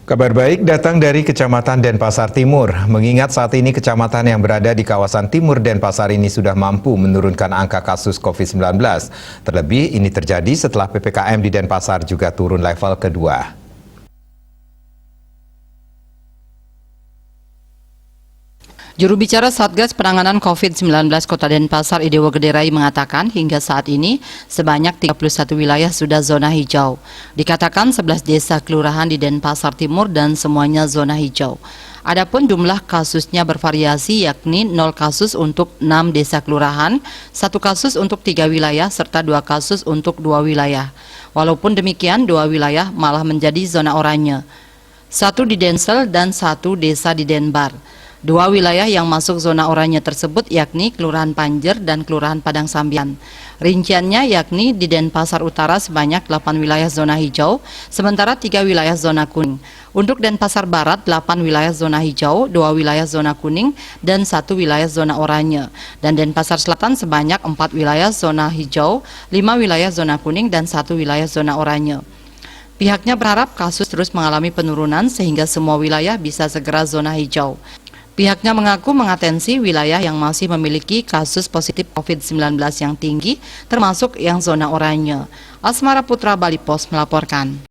Kabar baik datang dari Kecamatan Denpasar Timur. Mengingat saat ini kecamatan yang berada di kawasan timur Denpasar ini sudah mampu menurunkan angka kasus COVID-19. Terlebih ini terjadi setelah PPKM di Denpasar juga turun level kedua. Juru bicara Satgas Penanganan COVID-19 Kota Denpasar Idewo Gederai mengatakan hingga saat ini sebanyak 31 wilayah sudah zona hijau. Dikatakan 11 desa kelurahan di Denpasar Timur dan semuanya zona hijau. Adapun jumlah kasusnya bervariasi yakni 0 kasus untuk 6 desa kelurahan, 1 kasus untuk 3 wilayah serta 2 kasus untuk 2 wilayah. Walaupun demikian 2 wilayah malah menjadi zona oranye. 1 di Densel dan 1 desa di Denbar. 2 wilayah yang masuk zona oranye tersebut yakni Kelurahan Panjer dan Kelurahan Padang Sambian. Rinciannya yakni di Denpasar Utara sebanyak 8 wilayah zona hijau, sementara 3 wilayah zona kuning. Untuk Denpasar Barat 8 wilayah zona hijau, 2 wilayah zona kuning, dan 1 wilayah zona oranye. Dan Denpasar Selatan sebanyak 4 wilayah zona hijau, 5 wilayah zona kuning, dan 1 wilayah zona oranye. Pihaknya berharap kasus terus mengalami penurunan sehingga semua wilayah bisa segera zona hijau. Pihaknya mengaku mengatensi wilayah yang masih memiliki kasus positif COVID-19 yang tinggi, termasuk yang zona oranye. Asmara Putra Bali Pos melaporkan.